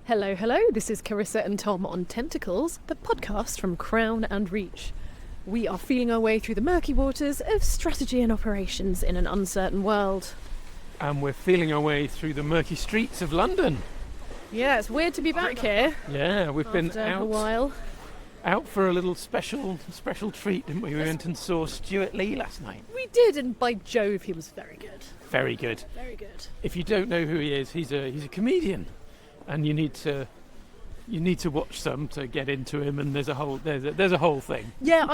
Hello, hello, this is Carissa and Tom on Tentacles, the podcast from Crown and Reach. We are feeling our way through the murky waters of strategy and operations in an uncertain world. And we're feeling our way through the murky streets of London. Yeah, it's weird to be back here. Yeah, we've been out a while. Out for a little special treat, didn't we? We went and saw Stewart Lee last night. We did, and by Jove, he was very good. Very good. Very good. If you don't know who he is, he's a comedian, and you need to watch some to get into him. And there's a whole thing. Yeah,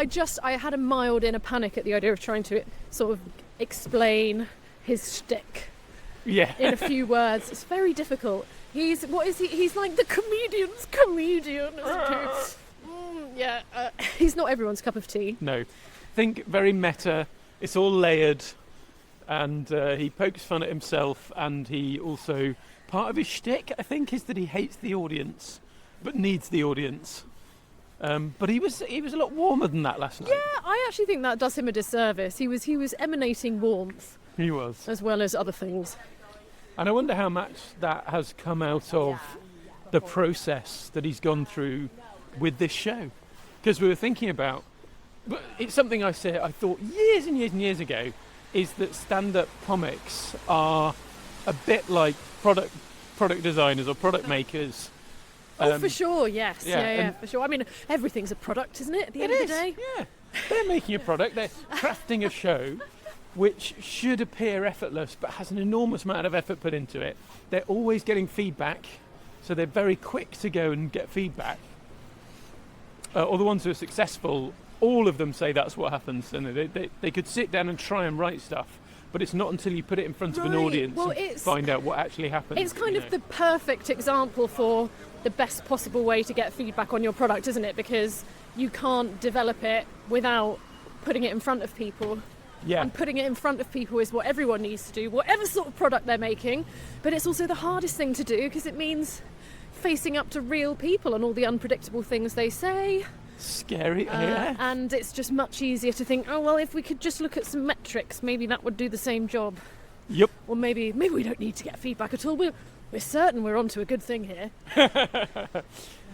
I had a mild inner panic at the idea of trying to sort of explain his shtick. Yeah. In a few words, it's very difficult. He's like the comedian's comedian. He's not everyone's cup of tea. No. Think very meta. It's all layered. And he pokes fun at himself. And he also... Part of his shtick, I think, is that he hates the audience. But needs the audience. But he was a lot warmer than that last night. Yeah, I actually think that does him a disservice. He was emanating warmth. He was. As well as other things. And I wonder how much that has come out of the process that he's gone through with this show. Because we were thinking about, but it's something I thought years and years and years ago, is that stand-up comics are a bit like product designers or product makers. For sure, yes. Yeah, for sure. I mean, everything's a product, isn't it, at the end of the day? Yeah. They're making a product, they're crafting a show which should appear effortless but has an enormous amount of effort put into it. They're always getting feedback, so they're very quick to go and get feedback. Or the ones who are successful, all of them say that's what happens, and they could sit down and try and write stuff, but it's not until you put it in front of an audience and find out what actually happens. It's kind of the perfect example for the best possible way to get feedback on your product, isn't it? Because you can't develop it without putting it in front of people. Yeah. And putting it in front of people is what everyone needs to do, whatever sort of product they're making. But it's also the hardest thing to do because it means facing up to real people and all the unpredictable things they say. Scary, yeah. And it's just much easier to think, oh, well, if we could just look at some metrics, maybe that would do the same job. Yep. Or maybe we don't need to get feedback at all. We're certain we're onto a good thing here.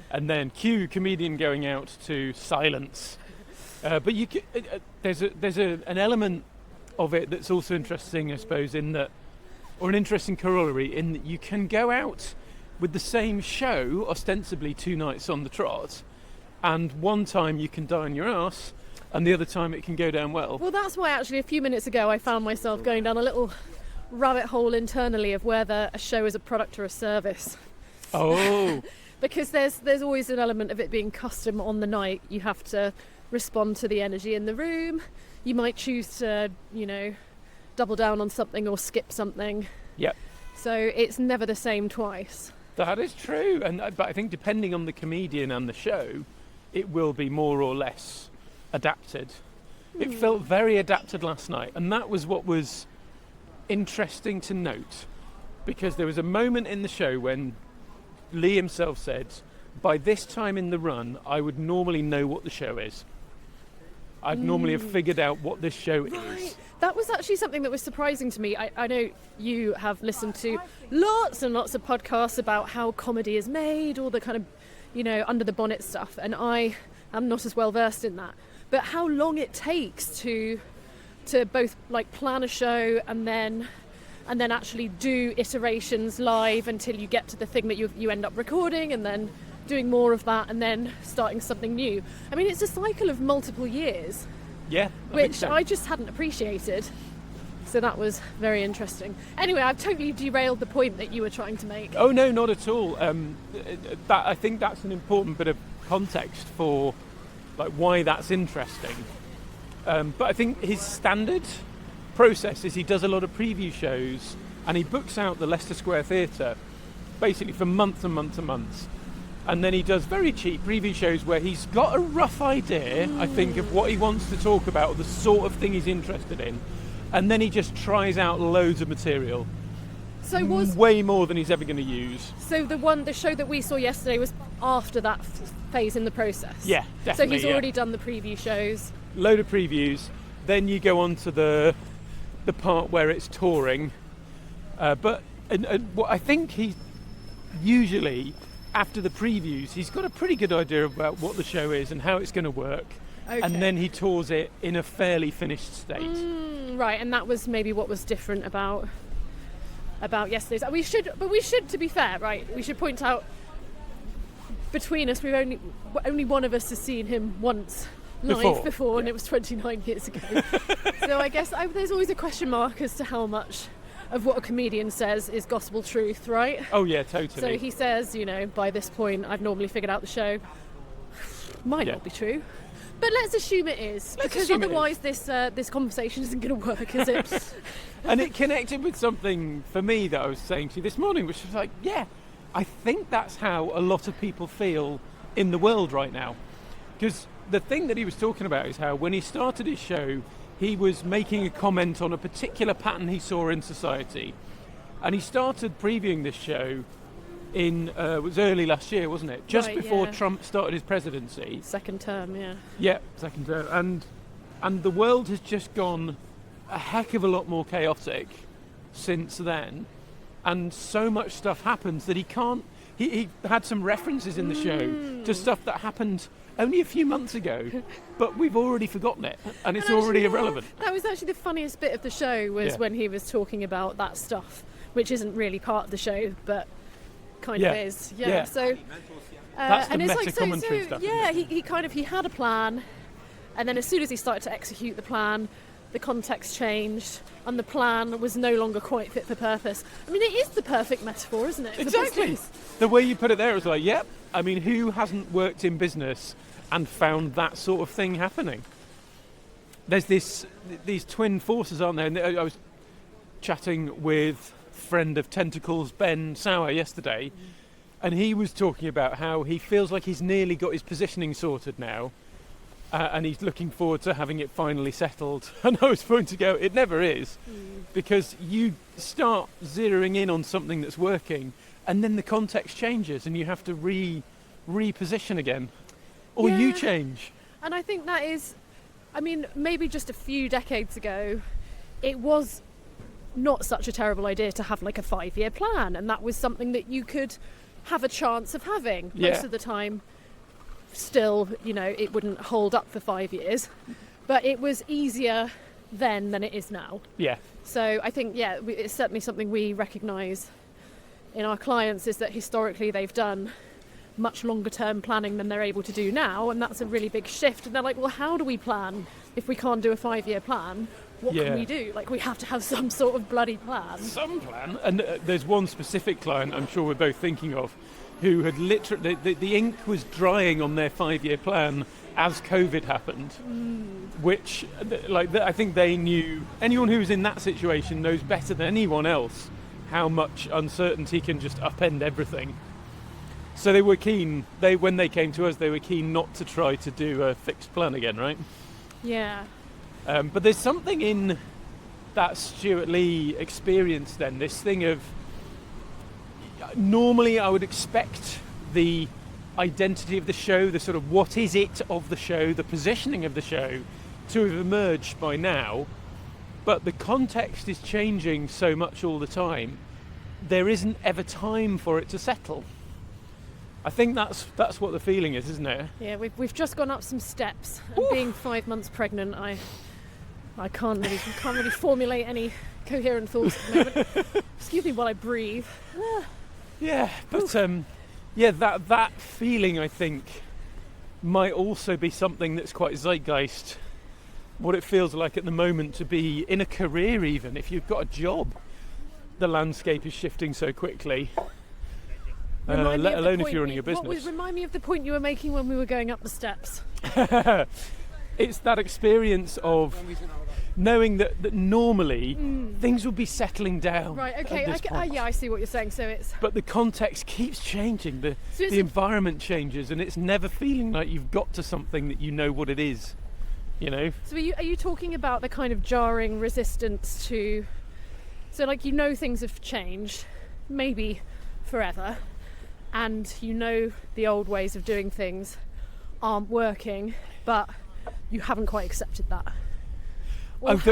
And then cue comedian going out to silence. But there's an element of it that's also interesting, I suppose, in that, or an interesting corollary in that you can go out with the same show, ostensibly 2 nights on the trot, and one time you can die on your arse, and the other time it can go down well. Well, that's why actually a few minutes ago I found myself going down a little rabbit hole internally of whether a show is a product or a service. Oh. Because there's always an element of it being custom on the night. You have to respond to the energy in the room. You might choose to, double down on something or skip something. Yep. So it's never the same twice. That is true, but I think depending on the comedian and the show, it will be more or less adapted. It felt very adapted last night, and that was what was interesting to note, because there was a moment in the show when Lee himself said, by this time in the run, I would normally know what the show is. I'd normally have figured out what this show is. That was actually something that was surprising to me. I know you have listened to lots and lots of podcasts about how comedy is made, all the kind of, under the bonnet stuff, and I am not as well versed in that. But how long it takes to both like plan a show and then actually do iterations live until you get to the thing that you end up recording, and then doing more of that, and then starting something new. I mean, it's a cycle of multiple years. Yeah. Which I just hadn't appreciated. So that was very interesting. Anyway, I've totally derailed the point that you were trying to make. Oh, no, not at all. I think that's an important bit of context for like why that's interesting. But I think his standard process is he does a lot of preview shows, and he books out the Leicester Square Theatre basically for months and months and months. And then he does very cheap preview shows where he's got a rough idea, I think, of what he wants to talk about, or the sort of thing he's interested in. And then he just tries out loads of material. So way more than he's ever going to use. So the show that we saw yesterday was after that phase in the process? Yeah, definitely. So he's already done the preview shows. Load of previews. Then you go on to the part where it's touring. But what I think he usually after the previews, he's got a pretty good idea about what the show is and how it's going to work. Okay. And then he tours it in a fairly finished state. Right, and that was maybe what was different about yesterday's. We should, to be fair, right? We should point out, between us, we've only one of us has seen him once live before, and it was 29 years ago. So I guess there's always a question mark as to how much of what a comedian says is gospel truth, right? Oh yeah, totally. So he says, by this point, I've normally figured out the show. Might not be true. But let's assume it is, because otherwise this conversation isn't going to work, is it? And it connected with something for me that I was saying to you this morning, which was like, yeah, I think that's how a lot of people feel in the world right now. Because the thing that he was talking about is how when he started his show, he was making a comment on a particular pattern he saw in society. And he started previewing this show it was early last year, wasn't it? Just before Trump started his presidency. Second term, yeah. Yeah, second term. And the world has just gone a heck of a lot more chaotic since then. And so much stuff happens that he had some references in the show to stuff that happened only a few months ago, but we've already forgotten it, and it's already irrelevant. That was actually the funniest bit of the show, was when he was talking about that stuff, which isn't really part of the show, but kind of is. Yeah. So that's the and it's meta commentary stuff. Yeah, he had a plan, and then as soon as he started to execute the plan, the context changed, and the plan was no longer quite fit for purpose. I mean, it is the perfect metaphor, isn't it? Exactly. The way you put it there was like, yep. I mean, who hasn't worked in business and found that sort of thing happening? There's these twin forces, aren't there? And I was chatting with a friend of Tentacles, Ben Sauer, yesterday, and he was talking about how he feels like he's nearly got his positioning sorted now, and he's looking forward to having it finally settled. And I was going to go, it never is, because you start zeroing in on something that's working, and then the context changes and you have to reposition again, or you change. And I think that is, maybe just a few decades ago, it was not such a terrible idea to have like a 5-year plan, and that was something that you could have a chance of having. Most of the time, still, it wouldn't hold up for 5 years, but it was easier then than it is now. Yeah. So I think, it's certainly something we recognise in our clients, is that historically they've done much longer term planning than they're able to do now, and that's a really big shift. And they're like, well, how do we plan if we can't do a 5-year plan? What can we do? Like, we have to have some sort of bloody plan. Some plan. And there's one specific client I'm sure we're both thinking of, who had literally, the ink was drying on their 5-year plan as COVID happened, which, I think they knew, anyone who's in that situation knows better than anyone else how much uncertainty can just upend everything. So they were keen, when they came to us, they were keen not to try to do a fixed plan again, right? Yeah. But there's something in that Stewart Lee experience then, this thing of, normally I would expect the identity of the show, the sort of what is it of the show, the positioning of the show, to have emerged by now. But the context is changing so much all the time, there isn't ever time for it to settle. I think that's what the feeling is, isn't it? Yeah, we've just gone up some steps, and being 5 months pregnant, I can't really formulate any coherent thoughts at the moment. Excuse me while I breathe. Yeah, but that feeling, I think, might also be something that's quite zeitgeist. What it feels like at the moment to be in a career, even if you've got a job, the landscape is shifting so quickly. Let alone if you're running a business. Remind me of the point you were making when we were going up the steps. It's that experience of knowing that normally things would be settling down. Right, okay, I see what you're saying. So it's. But the context keeps changing, the environment changes, and it's never feeling like you've got to something that you know what it is. So are you talking about the kind of jarring resistance to, so like things have changed, maybe forever, and the old ways of doing things aren't working, but you haven't quite accepted that?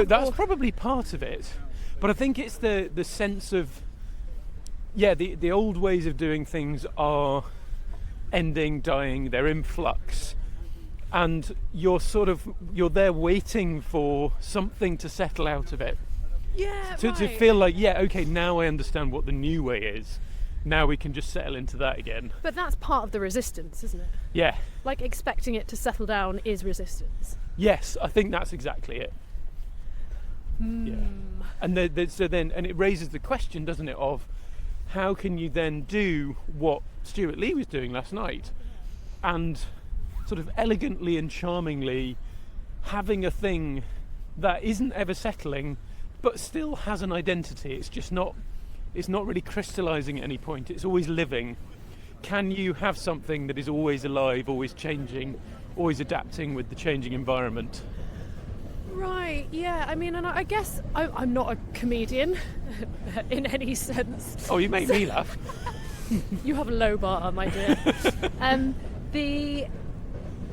That's probably part of it, but I think it's the sense of, the old ways of doing things are ending, dying, they're in flux. And you're there waiting for something to settle out of it. Yeah, To feel like, okay, now I understand what the new way is. Now we can just settle into that again. But that's part of the resistance, isn't it? Yeah. Like expecting it to settle down is resistance. Yes, I think that's exactly it. Yeah. And and it raises the question, doesn't it, of how can you then do what Stewart Lee was doing last night, and sort of elegantly and charmingly having a thing that isn't ever settling, but still has an identity. It's not really crystallizing at any point. It's always living. Can you have something that is always alive, always changing, always adapting with the changing environment? Right, yeah. I mean, and I guess I'm not a comedian in any sense. Oh, you make me laugh. You have a low bar, my dear.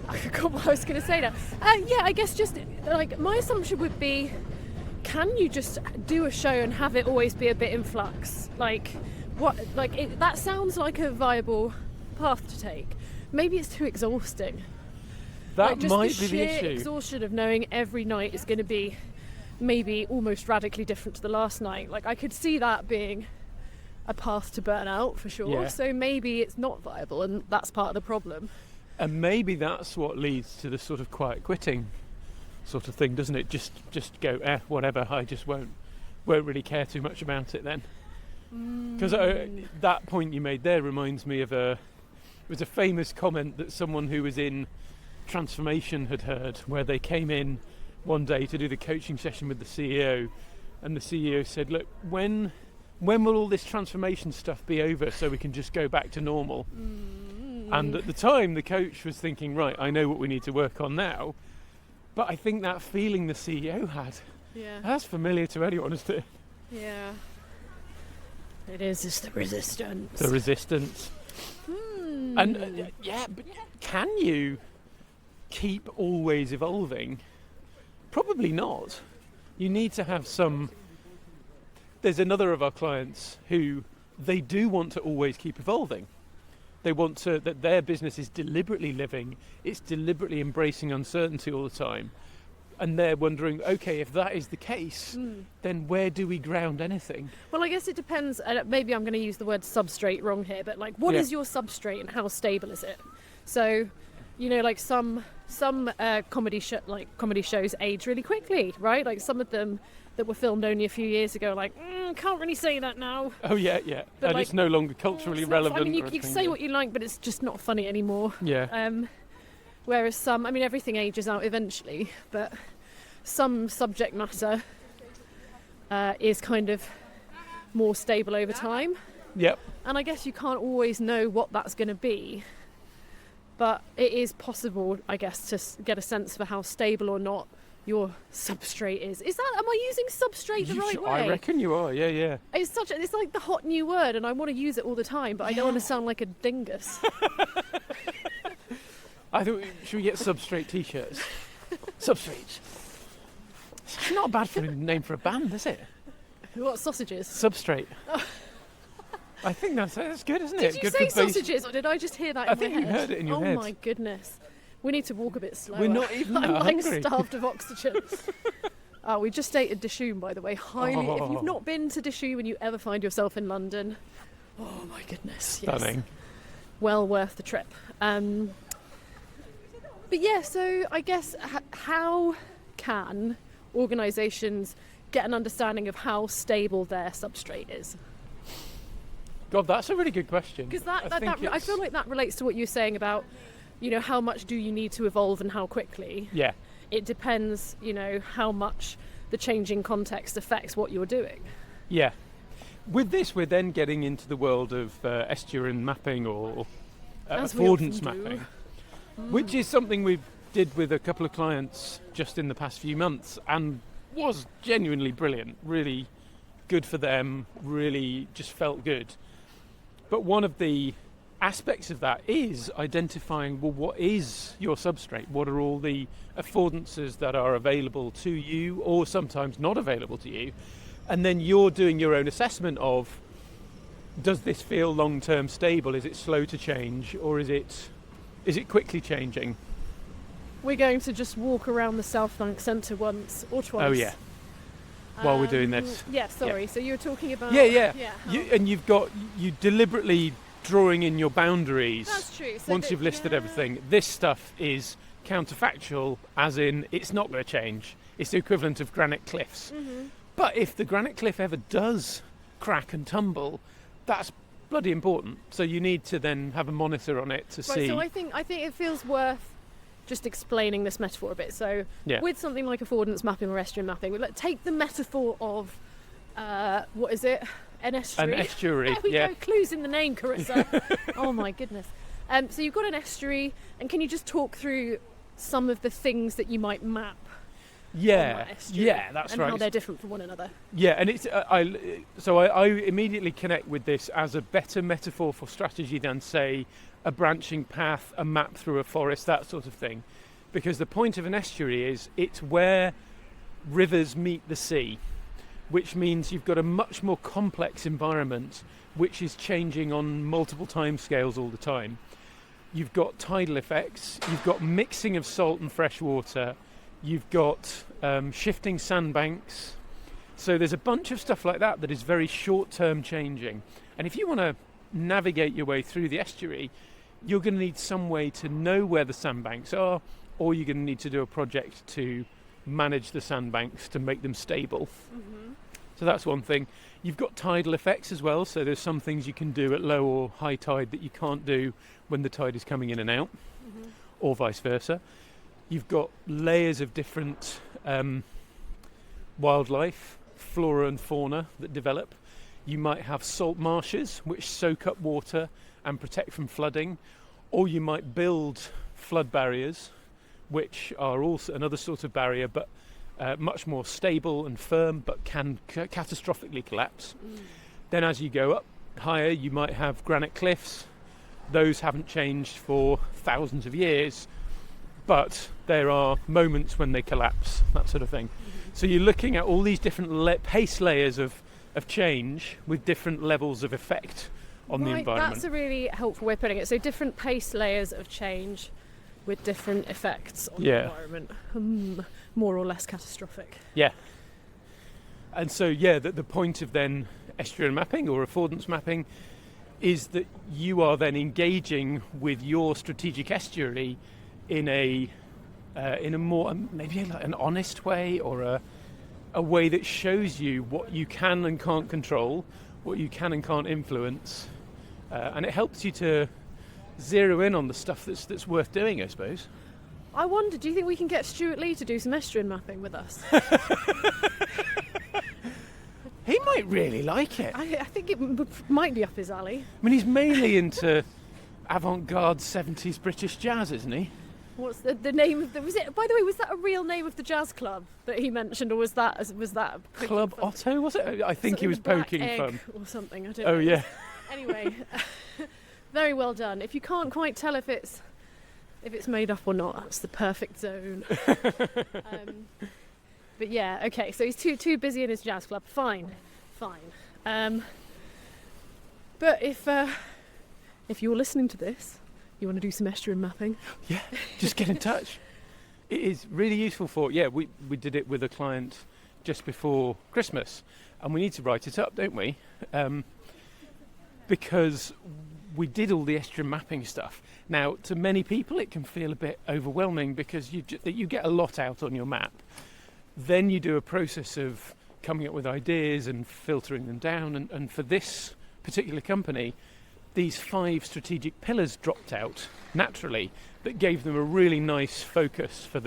I forgot what I was going to say now. Yeah, I guess just like my assumption would be, can you just do a show and have it always be a bit in flux? Like, that sounds like a viable path to take. Maybe it's too exhausting. That just might the be the sheer issue. Exhaustion of knowing every night is going to be maybe almost radically different to the last night. Like, I could see that being a path to burnout for sure. Yeah. So maybe it's not viable, and that's part of the problem. And maybe that's what leads to the sort of quiet quitting sort of thing, doesn't it? Just go, whatever, I just won't really care too much about it then. Because that point you made there reminds me of it was a famous comment that someone who was in transformation had heard, where they came in one day to do the coaching session with the CEO, and the CEO said, look, when will all this transformation stuff be over so we can just go back to normal? And at the time the coach was thinking, right, I know what we need to work on now. But I think that feeling the CEO had, that's familiar to anyone, isn't it? Yeah. It is just the resistance. The resistance. And but can you keep always evolving? Probably not. You need to have some. There's another of our clients who they do want to always keep evolving. They want that their business is deliberately living, it's deliberately embracing uncertainty all the time. And they're wondering, okay, if that is the case, then where do we ground anything? Well, I guess it depends. Maybe I'm going to use the word substrate wrong here, but like, what is your substrate and how stable is it? So, like some comedy shows age really quickly, right? Like some of them that were filmed only a few years ago, like, can't really say that now. Oh yeah. But and it's no longer culturally relevant. I mean, you can say what you like, but it's just not funny anymore. Yeah. Whereas some, I mean, everything ages out eventually, but some subject matter is kind of more stable over time. Yep. And I guess you can't always know what that's going to be, but it is possible, I guess, to get a sense for how stable or not your substrate is. Am I using substrate the right way? I reckon you are, yeah. It's like the hot new word, and I want to use it all the time, but I don't want to sound like a dingus. I thought, should we get substrate t-shirts? Substrate. It's not bad for a name for a band, is it? What, sausages? Substrate. Oh. I think that's good, isn't it? Did you say sausages, or did I just hear that in my head? I think you heard it in your head. Oh my goodness. We need to walk a bit slower. We're not even I'm like hungry. Starved of oxygen. We just ate at Dishoom, by the way. If you've not been to Dishoom and you ever find yourself in London, oh my goodness. Stunning. Yes. Well worth the trip. But yeah, so I guess how can organisations get an understanding of how stable their substrate is? God, that's a really good question. Because I feel like that relates to what you're saying about, how much do you need to evolve and how quickly? Yeah. It depends, how much the changing context affects what you're doing. Yeah. With this, we're then getting into the world of Estuarine Mapping or affordance mapping, which is something we did with a couple of clients just in the past few months and was genuinely brilliant, really good for them, really just felt good. But one of the aspects of that is identifying, well, what is your substrate? What are all the affordances that are available to you or sometimes not available to you? And then you're doing your own assessment of, does this feel long-term stable? Is it slow to change, or is it quickly changing? We're going to just walk around the South Bank Centre once or twice. Oh yeah. While we're doing this. Yeah, sorry. Yeah. So you were talking about... Yeah. You deliberately drawing in your boundaries. That's true. So once you've listed everything. This stuff is counterfactual, as in it's not going to change. It's the equivalent of granite cliffs. Mm-hmm. But if the granite cliff ever does crack and tumble, that's bloody important. So you need to then have a monitor on it to see. So I think it feels worth just explaining this metaphor a bit. So with something like affordance mapping or estuarine mapping, we take the metaphor of what is it? An estuary. An estuary. There we go. Clues in the name, Carissa. Oh my goodness. So you've got an estuary, and can you just talk through some of the things that you might map? Yeah, that's and right. And how they're different from one another. Yeah, and it's I immediately connect with this as a better metaphor for strategy than, say, a branching path, a map through a forest, that sort of thing. Because the point of an estuary is it's where rivers meet the sea, which means you've got a much more complex environment which is changing on multiple timescales all the time. You've got tidal effects, you've got mixing of salt and fresh water, you've got shifting sandbanks. So there's a bunch of stuff like that is very short-term changing. And if you want to navigate your way through the estuary, you're going to need some way to know where the sandbanks are, or you're going to need to do a project to manage the sandbanks to make them stable. Mm-hmm. So that's one thing. You've got tidal effects as well, so there's some things you can do at low or high tide that you can't do when the tide is coming in and out, or vice versa. You've got layers of different wildlife, flora and fauna that develop. You might have salt marshes which soak up water and protect from flooding, or you might build flood barriers, which are also another sort of barrier, but much more stable and firm, but can catastrophically collapse. Then as you go up higher, you might have granite cliffs. Those haven't changed for thousands of years, but there are moments when they collapse, that sort of thing. So you're looking at all these different pace layers of change with different levels of effect on the environment. That's a really helpful way of putting it. So different pace layers of change with different effects on the environment. More or less catastrophic. Yeah. And so, the point of then estuarine mapping or affordance mapping is that you are then engaging with your strategic estuary in a more, maybe like an honest way, or a way that shows you what you can and can't control, what you can and can't influence, and it helps you to zero in on the stuff that's worth doing, I suppose. I wonder, do you think we can get Stewart Lee to do some estuarine mapping with us? He might really like it. I think it might be up his alley. I mean, he's mainly into avant-garde 70s British jazz, isn't he? What's the name of the... By the way, was that a real name of the jazz club that he mentioned, or was that Club Otto, was it? I think he was poking fun. Or something, I don't know. Oh, yeah. Anyway, very well done. If you can't quite tell if it's made up or not, that's the perfect zone. But yeah, okay, so he's too busy in his jazz club. Fine. But if you're listening to this, you want to do some estuarine mapping? Yeah, just get in touch. It is really useful we did it with a client just before Christmas, and we need to write it up, don't we? Because we did all the estuarine mapping stuff. Now, to many people, it can feel a bit overwhelming because you get a lot out on your map. Then you do a process of coming up with ideas and filtering them down. And for this particular company, these 5 strategic pillars dropped out naturally that gave them a really nice focus for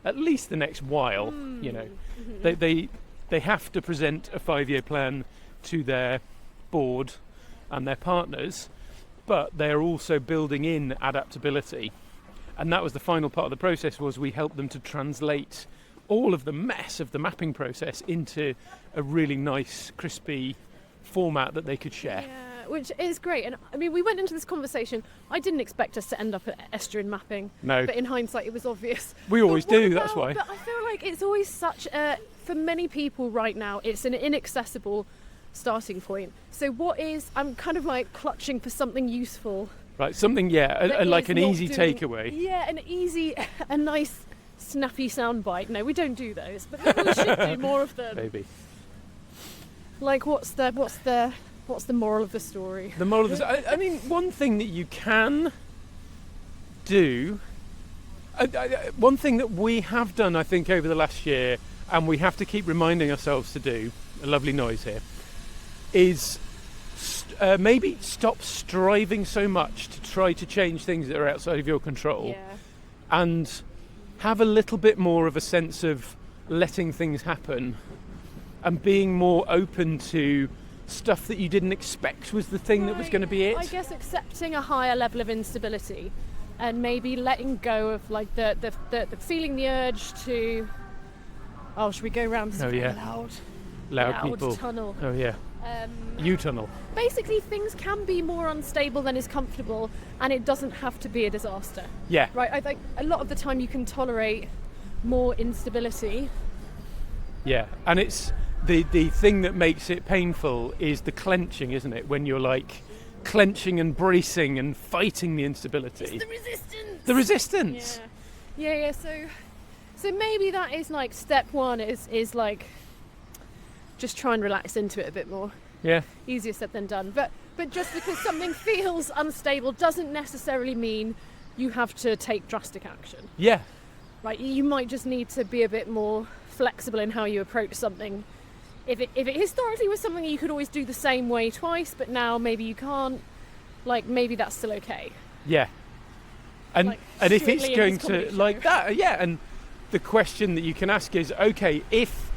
at least the next while. You know, they have to present a 5-year plan to their board and their partners, but they're also building in adaptability. And that was the final part of the process, was we helped them to translate all of the mess of the mapping process into a really nice, crispy format that they could share. Yeah, which is great. And I mean, we went into this conversation, I didn't expect us to end up at estuarine mapping. No. But in hindsight, it was obvious. We always do, that's why. But I feel like it's always such for many people right now, it's an inaccessible starting point. So I'm kind of like clutching for something useful. Right, something, like an easy takeaway. Yeah, a nice snappy soundbite. No, we don't do those, but maybe we should do more of them. Maybe. Like, what's the moral of the story? The moral of the I mean, one thing that you can do, one thing that we have done, I think, over the last year, and we have to keep reminding ourselves to do, a lovely noise here, is maybe stop striving so much to try to change things that are outside of your control, and have a little bit more of a sense of letting things happen and being more open to stuff that you didn't expect was the thing that was going to be it. I guess accepting a higher level of instability and maybe letting go of like the feeling the urge to, should we go around this loud people tunnel? Oh yeah. U-tunnel. Basically, things can be more unstable than is comfortable, and it doesn't have to be a disaster. Yeah. Right. I think a lot of the time you can tolerate more instability. Yeah, and it's the thing that makes it painful is the clenching, isn't it? When you're like clenching and bracing and fighting the instability. It's the resistance. The resistance. Yeah. So maybe that is like step one. Is like just try and relax into it a bit more. Yeah. Easier said than done. But just because something feels unstable doesn't necessarily mean you have to take drastic action. Yeah. Right. You might just need to be a bit more flexible in how you approach something. If it historically was something you could always do the same way twice, but now maybe you can't, like maybe that's still okay. Yeah. And like if it's Stewart Lee going to like that, and the question that you can ask is, okay, if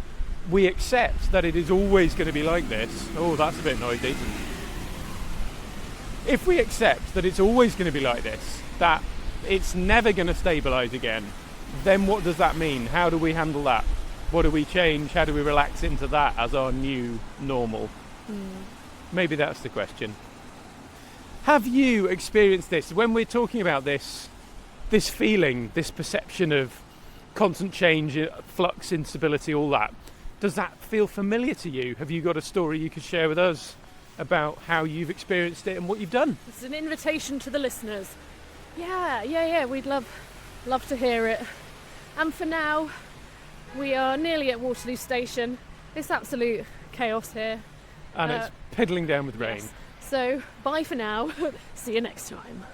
we accept that it is always going to be like this, that's a bit noisy. If we accept that it's always going to be like this, that it's never going to stabilise again, then what does that mean? How do we handle that? What do we change? How do we relax into that as our new normal? Maybe that's the question. Have you experienced this? When we're talking about this feeling, this perception of constant change, flux, instability, all that, does that feel familiar to you? Have you got a story you could share with us about how you've experienced it and what you've done? It's an invitation to the listeners. Yeah. We'd love to hear it. And for now, we are nearly at Waterloo Station. It's absolute chaos here. And it's piddling down with rain. Yes. So, bye for now. See you next time.